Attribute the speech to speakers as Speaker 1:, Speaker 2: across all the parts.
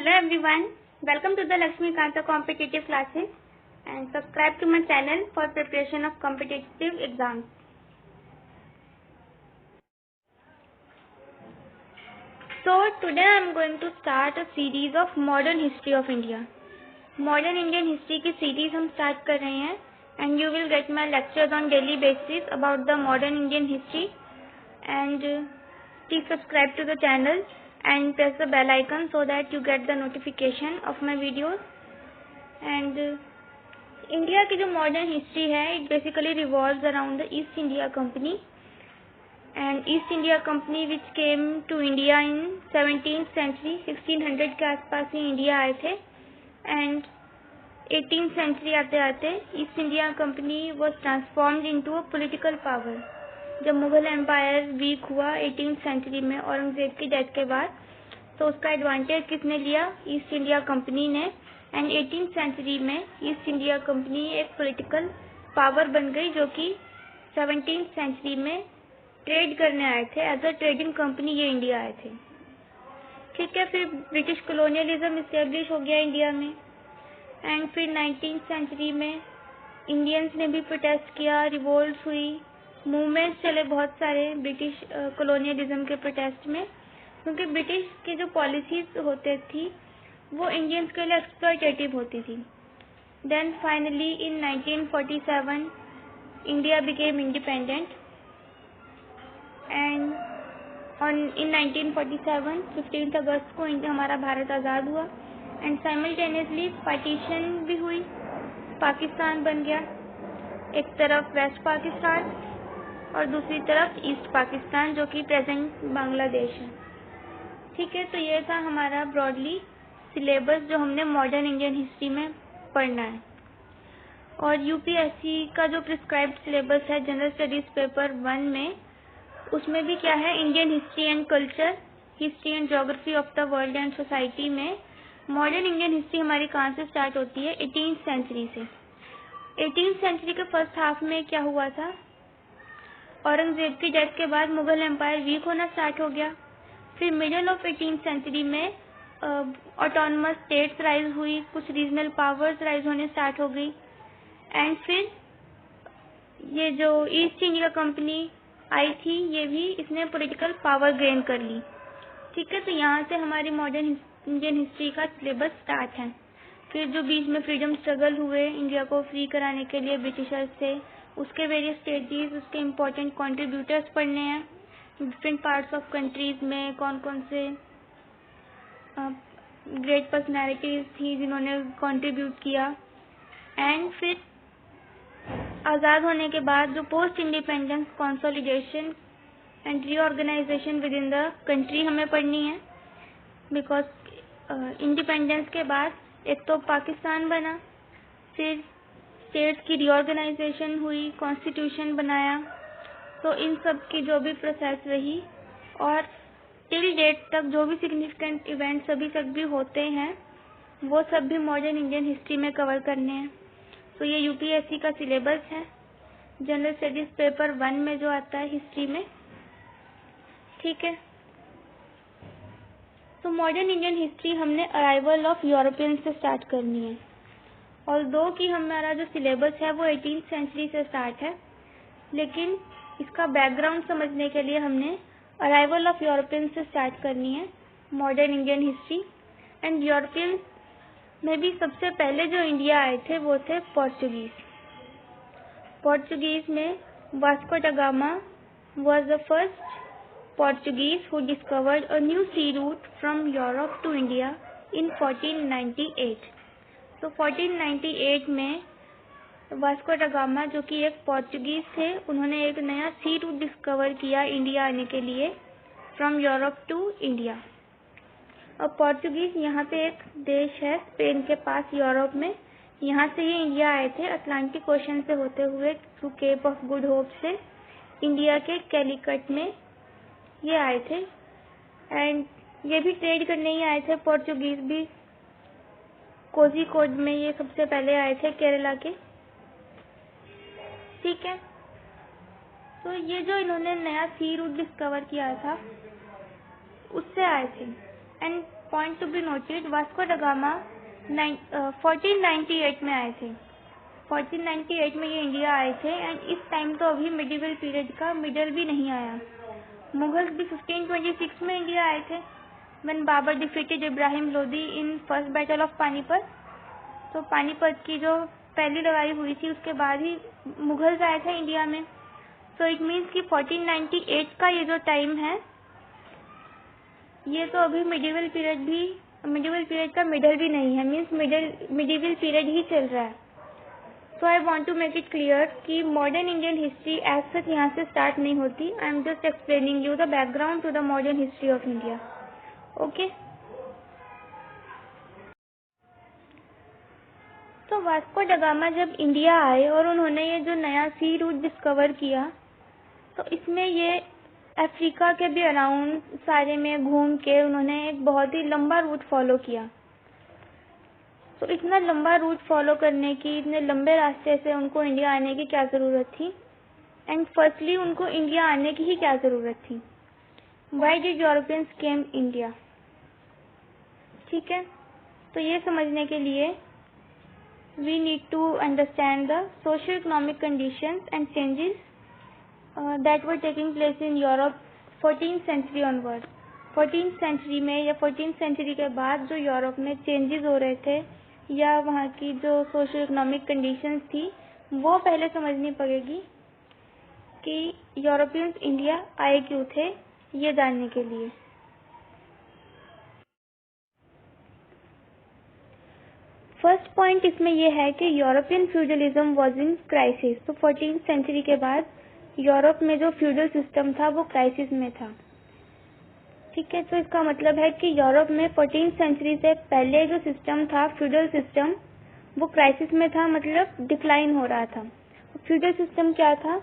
Speaker 1: Hello everyone, welcome to the Lakshmi Kanta competitive classes and subscribe to my channel for preparation of competitive exams. So today I am going to start a series of modern history of India. Modern Indian history की series हम start कर रहे हैं and you will get my lectures on daily basis about the modern Indian history and please subscribe to the channel and press the bell icon so that you get the notification of my videos. And India की जो modern history है it basically revolves around the East India Company and East India Company which came to India in 17th century 1600 के आसपास ही India आए थे and 18th century आते आते East India Company was transformed into a political power. जब Mughal empire week हुआ 18th century में औरंगजेब की डेथ के बाद तो उसका एडवांटेज किसने लिया? ईस्ट इंडिया कंपनी ने. एंड 18th सेंचुरी में ईस्ट इंडिया कंपनी एक पॉलिटिकल पावर बन गई जो कि 17th सेंचुरी में ट्रेड करने आए थे. एज अ ट्रेडिंग कंपनी ये इंडिया आए थे. ठीक है, फिर ब्रिटिश कॉलोनियलिज्म इस्टेब्लिश हो गया इंडिया में एंड फिर 19th सेंचुरी में इंडियंस ने भी प्रोटेस्ट किया, रिवोल्ट हुई, मूवमेंट्स चले बहुत सारे ब्रिटिश कॉलोनियलिज्म के प्रोटेस्ट में क्योंकि ब्रिटिश की जो पॉलिसीज होते थी वो इंडियंस के लिए एक्सप्लॉयटेटिव होती थी. Then finally in 1947 India became independent and in 1947 15 अगस्त को हमारा भारत आज़ाद हुआ एंड साइमल्टेनियसली पार्टीशन भी हुई. पाकिस्तान बन गया, एक तरफ वेस्ट पाकिस्तान और दूसरी तरफ ईस्ट पाकिस्तान जो कि प्रेजेंट बांग्लादेश है. ठीक है, तो ये था हमारा ब्रॉडली सिलेबस जो हमने मॉडर्न इंडियन हिस्ट्री में पढ़ना है. और यूपीएससी का जो प्रिस्क्राइब्ड सिलेबस है जनरल स्टडीज पेपर 1 में उसमें भी क्या है, Indian history and culture, history and geography of the world and society में मॉडर्न इंडियन हिस्ट्री हमारी कहाँ से स्टार्ट होती है? 18th सेंचुरी से. 18th सेंचुरी के फर्स्ट हाफ में क्या हुआ था? औरंगजेब की डेथ के बाद मुगल एम्पायर वीक होना स्टार्ट हो गया. फिर मिडिल ऑफ 18th सेंचुरी में ऑटोनमस स्टेट्स राइज हुई, कुछ रीजनल पावर्स राइज होने स्टार्ट हो गई एंड फिर ये जो ईस्ट इंडिया कंपनी आई थी ये भी इसने पॉलिटिकल पावर गेन कर ली. ठीक है, तो यहाँ से हमारी मॉडर्न इंडियन हिस्ट्री का सिलेबस स्टार्ट है. फिर जो बीच में फ्रीडम स्ट्रगल हुए इंडिया को फ्री कराने के लिए ब्रिटिशर्स से, उसके वेरियस स्टेजेस, उसके इम्पोर्टेंट कंट्रीब्यूटर्स पढ़ने हैं. डिफरेंट पार्ट्स ऑफ कंट्रीज में कौन कौन से ग्रेट पर्सनैलिटीज थी जिन्होंने कंट्रीब्यूट किया. एंड फिर आज़ाद होने के बाद जो post independence consolidation and reorganisation within the country हमें पढ़नी है. बिकॉज इंडिपेंडेंस के बाद एक तो पाकिस्तान बना, फिर स्टेट्स की रीऑर्गेनाइजेशन हुई, कॉन्स्टिट्यूशन बनाया. तो इन सब की जो भी प्रोसेस रही और टिल डेट तक जो भी सिग्निफिकेंट इवेंट्स अभी तक भी होते हैं वो सब भी मॉडर्न इंडियन हिस्ट्री में कवर करने हैं. तो ये यूपीएससी का सिलेबस है जनरल स्टडीज पेपर 1 में जो आता है हिस्ट्री में. ठीक है, तो मॉडर्न इंडियन हिस्ट्री हमने अराइवल ऑफ यूरोपियन से स्टार्ट करनी है. और दो कि हमारा जो सिलेबस है वो 18th सेंचुरी से स्टार्ट है, लेकिन इसका बैकग्राउंड समझने के लिए हमने अराइवल ऑफ यूरोपियन से स्टार्ट करनी है modern Indian history. And European में भी सबसे पहले जो इंडिया आए थे वो थे पोर्चुगीज. पोर्चुगीज में Vasco da gamma was the first Portuguese who discovered a new sea route from Europe to India in 1498. तो 1498 में वास्को ड गामा जो कि एक पोर्चुगीज थे उन्होंने एक नया सी रूट डिस्कवर किया इंडिया आने के लिए फ्रॉम यूरोप टू इंडिया. और पोर्चुगीज यहाँ पे एक देश है स्पेन के पास यूरोप में, यहाँ से ये इंडिया आए थे अटलांटिक ओशन से होते हुए through Cape of Good Hope से इंडिया के कैलिकट में ये आए थे. एंड ये भी ट्रेड करने ही आए थे. पोर्चुगीज भी कोझिकोड में ये सबसे पहले आए थे केरला के. ठीक है, तो ये जो इन्होंने नया सी रूट डिस्कवर किया था उससे आए थे. And point to be noted, Vasco da gamma 1498 में आए थे। 1498 में ये इंडिया आए थे एंड इस टाइम तो अभी मिडिवल पीरियड का मिडल भी नहीं आया। मुगल्स भी 1526 में इंडिया आए थे when Babur defeated Ibrahim Lodi in first battle of Panipat. तो पानीपत की जो पहली लड़ाई हुई थी उसके बाद ही मुगल्स आए थे इंडिया में। सो इट मीन्स कि 1498 का ये जो टाइम है ये तो अभी मिडिवल पीरियड का मिडल भी नहीं है, मीन्स मिडिवल पीरियड ही चल रहा है। So I want to make it clear कि modern Indian history as such यहाँ से स्टार्ट नहीं होती। I am just explaining you the background to the modern history of India. Okay, तो वास्को ड गामा जब इंडिया आए और उन्होंने ये जो नया सी रूट डिस्कवर किया तो इसमें ये अफ्रीका के भी अराउंड सारे में घूम के उन्होंने एक बहुत ही लंबा रूट फॉलो किया। तो इतना लंबा रूट फॉलो करने की, इतने लंबे रास्ते से उनको इंडिया आने की क्या ज़रूरत थी? एंड फर्स्टली उनको इंडिया आने की ही क्या ज़रूरत थी? Why did Europeans came India? ठीक है, तो ये समझने के लिए we need to understand the social economic conditions and changes that were taking place in Europe 14th century onward. 14th century में या 14th सेंचुरी के बाद जो यूरोप में चेंजेस हो रहे थे या वहाँ की जो सोशल इकोनॉमिक कंडीशंस थी वो पहले समझनी पड़ेगी कि यूरोपियंस इंडिया आए क्यों थे, ये जानने के लिए। फर्स्ट पॉइंट इसमें यह है कि European feudalism was in crisis. तो 14th सेंचुरी के बाद यूरोप में जो फ्यूडल सिस्टम था वो क्राइसिस में था। ठीक है, तो इसका मतलब है कि यूरोप में 14th सेंचुरी से पहले जो सिस्टम था फ्यूडल सिस्टम वो क्राइसिस में था, मतलब डिक्लाइन हो रहा था। फ्यूडल सिस्टम क्या था?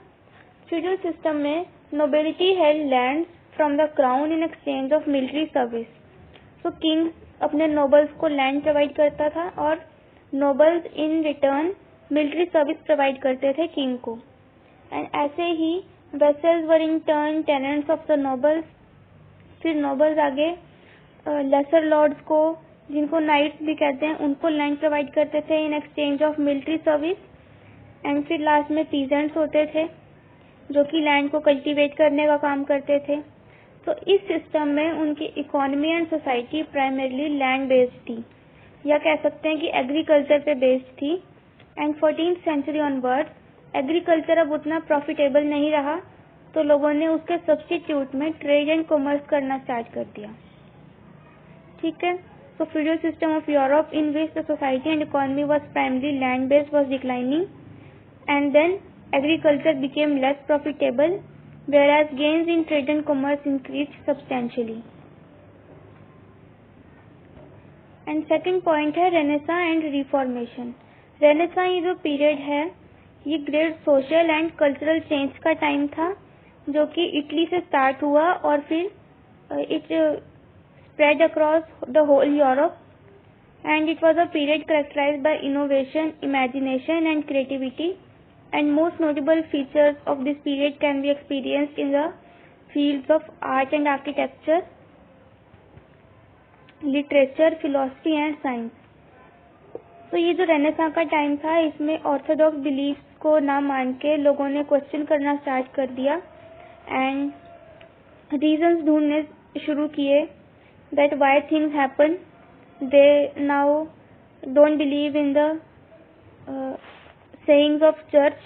Speaker 1: फ्यूडल सिस्टम में nobility held lands from the crown in exchange of military service. तो किंग अपने नोबल्स को लैंड प्रोवाइड करता था और nobles in return military service provide करते थे किंग को। एंड ऐसे ही vessels were in turn tenants of the nobles. फिर नोबल्स आगे लेसर लॉर्ड्स को, जिनको नाइट्स भी कहते हैं, उनको लैंड प्रोवाइड करते थे इन exchange of military service. And फिर लास्ट में पीजेंट्स होते थे जो कि लैंड को कल्टीवेट करने का काम करते थे। तो इस सिस्टम में उनकी economy and society primarily land based थी, या कह सकते हैं कि एग्रीकल्चर पे बेस्ड थी। And 14th century onward agriculture अब उतना प्रॉफिटेबल नहीं रहा, तो लोगों ने उसके सब्स्टिट्यूट में ट्रेड एंड कॉमर्स करना स्टार्ट कर दिया। ठीक है, so feudal system of Europe in which the society and economy was primarily land based was declining, and then agriculture became less profitable, whereas gains in trade and commerce increased substantially. And second point है Renaissance and Reformation. Renaissance ये जो period है ये great social and cultural change का time था जो कि Italy से स्टार्ट हुआ और फिर it spread across the whole Europe, and it was a period characterised by innovation, imagination and creativity, and most notable features of this period can be experienced in the fields of art and architecture, literature, philosophy and science. तो ये जो renaissance का time था इसमें Orthodox beliefs को ना मान के लोगों ने क्वेश्चन करना स्टार्ट कर दिया एंड रीजंस ढूंढने शुरू किए that why things happen. They now don't believe in the sayings of church,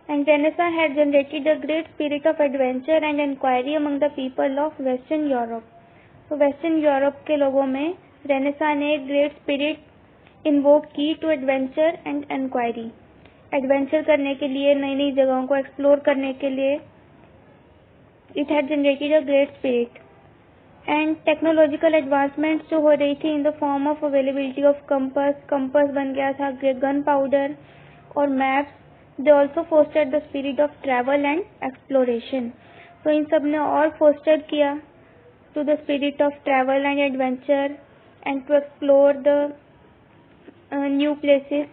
Speaker 1: and Renaissance had generated a great spirit of adventure and inquiry among the people of Western Europe. तो Western Europe के लोगों में renaissance ने एक great spirit invoke की to adventure and inquiry. Adventure करने के लिए, नई नई जगहों को एक्सप्लोर करने के लिए it had generated a great spirit. And technological advancements जो हो रही थी in the form of availability of compass बन गया था, गन पाउडर और maps. They also fostered the spirit of travel and exploration. तो इन सब ने और फोस्टर किया to the spirit of travel and adventure and to explore the new places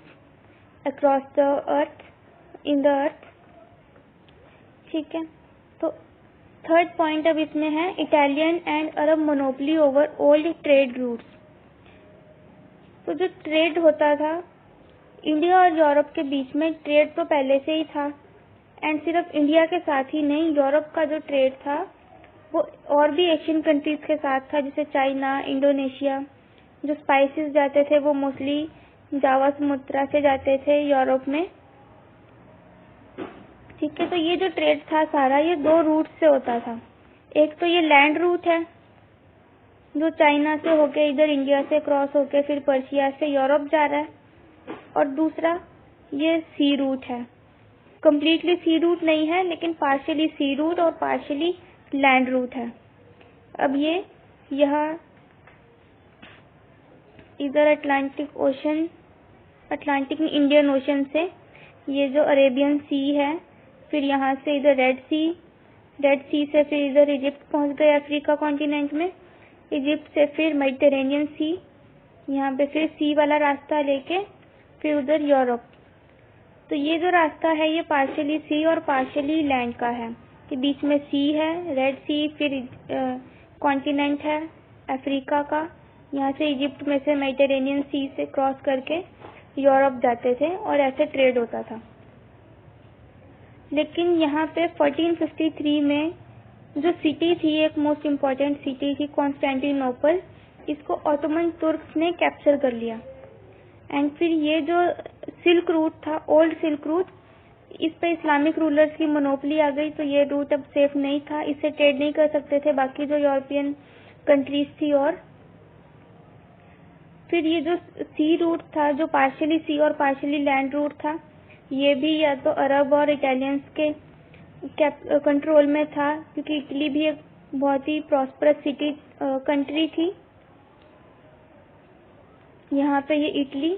Speaker 1: across the earth, in the earth. ठीक है, तो third point अब इसमें है Italian and Arab monopoly over old trade routes. तो जो ट्रेड होता था इंडिया और यूरोप के बीच में, ट्रेड तो पहले से ही था, एंड सिर्फ इंडिया के साथ ही नहीं, यूरोप का जो ट्रेड था वो और भी एशियन कंट्रीज के साथ था, जैसे चाइना, इंडोनेशिया। जो स्पाइसेस जाते थे वो मोस्टली जावा समुद्रा से जाते थे यूरोप में। ठीक है, तो ये जो ट्रेड था सारा ये दो रूट से होता था। एक तो ये लैंड रूट है जो चाइना से होके इधर इंडिया से क्रॉस होके फिर पर्शिया से यूरोप जा रहा है, और दूसरा ये सी रूट है। कंप्लीटली सी रूट नहीं है लेकिन पार्शियली सी रूट और पार्शियली लैंड रूट है। अब ये यहाँ इधर अटलांटिक इंडियन ओशन से ये जो अरेबियन सी है, फिर यहाँ से इधर रेड सी से फिर इधर इजिप्ट पहुँच गए अफ्रीका कॉन्टिनेंट में, इजिप्ट से फिर मेडिटेरेनियन सी, यहाँ पे फिर सी वाला रास्ता लेके फिर उधर यूरोप। तो ये जो रास्ता है ये पार्शियली सी और पार्शियली लैंड का है, कि बीच में सी है, रेड सी, फिर कॉन्टिनेंट है अफ्रीका का, यहाँ से इजिप्ट में से मेडिटेरेनियन सी से क्रॉस करके यूरोप जाते थे और ऐसे ट्रेड होता था। लेकिन यहाँ पे 1453 में जो सिटी थी, एक मोस्ट इम्पॉर्टेंट सिटी थी कॉन्स्टेंटिनोपल, इसको ऑटोमन तुर्क्स ने कैप्चर कर लिया। एंड फिर ये जो सिल्क रूट था, ओल्ड सिल्क रूट, इस पे इस्लामिक रूलर्स की मोनोपोली आ गई, तो ये रूट अब सेफ नहीं था, इससे ट्रेड नहीं कर सकते थे बाकी जो यूरोपियन कंट्रीज थी। और फिर ये जो सी रूट था, जो पार्शियली सी और पार्शियली लैंड रूट था, ये भी या तो अरब और इटालियंस के कंट्रोल में था, क्योंकि इटली भी एक बहुत ही प्रॉस्परस सिटी कंट्री थी। यहाँ पे ये इटली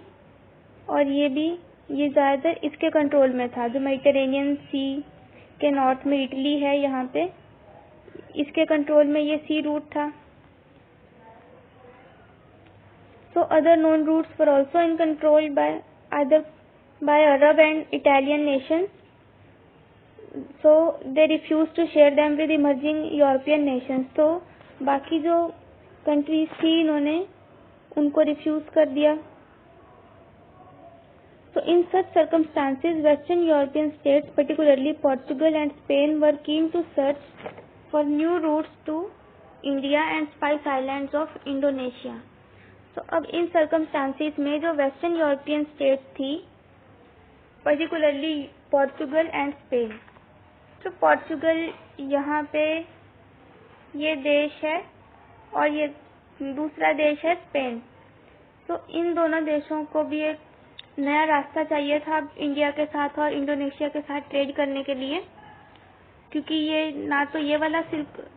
Speaker 1: और ये ज़्यादातर इसके कंट्रोल में था। जो मेडिटेरेनियन सी के नॉर्थ में इटली है, यहाँ पे इसके कंट्रोल में ये सी रूट था। So other known routes were also in control by Arab and Italian nations. So they refused to share them with emerging European nations. तो बाकी जो कंट्रीज थी इन्होंने उनको रिफ्यूज कर दिया। So in such circumstances, Western European states, particularly Portugal and Spain, were keen to search for new routes to India and Spice Islands of Indonesia. तो अब इन सर्कमस्टांसिस में जो वेस्टर्न यूरोपियन स्टेट्स थी, पर्टिकुलरली पोर्चुगल एंड स्पेन, तो Portugal यहाँ पे ये देश है और ये दूसरा देश है स्पेन। तो इन दोनों देशों को भी एक नया रास्ता चाहिए था इंडिया के साथ और इंडोनेशिया के साथ ट्रेड करने के लिए, क्योंकि ये ना तो ये वाला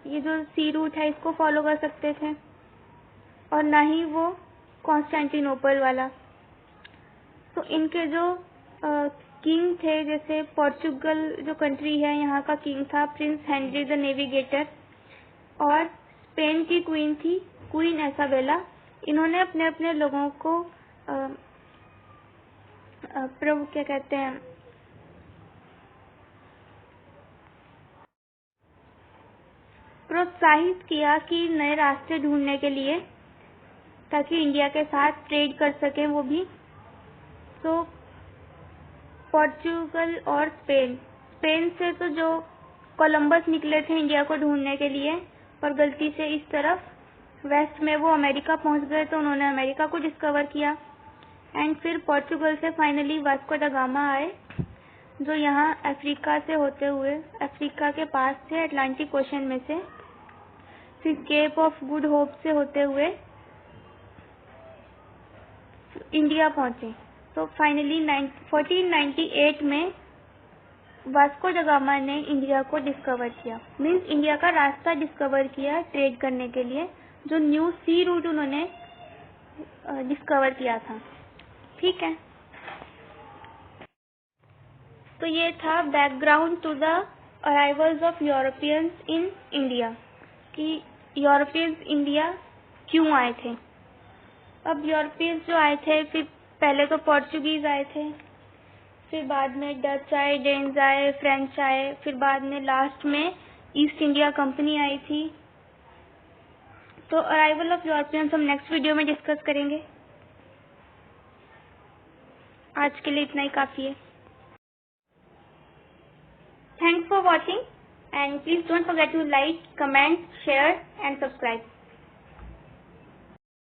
Speaker 1: ये जो सी रूट है इसको फॉलो कर सकते थे और ना ही वो कॉन्स्टेंटिनोपल वाला। तो इनके जो किंग थे, जैसे पोर्चुगल जो कंट्री है यहाँ का किंग था प्रिंस हेनरी द नेविगेटर, और स्पेन की क्वीन थी क्वीन इसाबेला। इन्होंने अपने अपने लोगों को क्या कहते हैं, प्रोत्साहित किया कि नए रास्ते ढूंढने के लिए, ताकि इंडिया के साथ ट्रेड कर सकें वो भी। तो पोर्चुगल और स्पेन से तो जो कोलंबस निकले थे इंडिया को ढूंढने के लिए, पर गलती से इस तरफ वेस्ट में वो अमेरिका पहुंच गए, तो उन्होंने अमेरिका को डिस्कवर किया। एंड फिर पोर्चुगल से फाइनली वास्को ड गामा आए, जो यहाँ अफ्रीका से होते हुए, अफ्रीका के पास से अटलांटिक ओशन में से, फिर केप ऑफ गुड होप से होते हुए इंडिया पहुंचे। तो फाइनली 1498 में वास्को ड गामा ने इंडिया को डिस्कवर किया, मीन्स इंडिया का रास्ता डिस्कवर किया ट्रेड करने के लिए, जो न्यू सी रूट उन्होंने डिस्कवर किया था। ठीक है, तो ये था background to the arrivals of Europeans in India, कि यूरोपियंस इंडिया क्यों आए थे। अब यूरोपियंस जो आए थे, फिर पहले तो पोर्चुगीज आए थे, फिर बाद में डच आए, डेन्स आए, फ्रेंच आए, फिर बाद में लास्ट में ईस्ट इंडिया कंपनी आई थी। तो अराइवल ऑफ यूरोपियंस हम नेक्स्ट वीडियो में डिस्कस करेंगे। आज के लिए इतना ही काफ़ी है। Thanks for watching and please don't forget to like, comment, share and subscribe.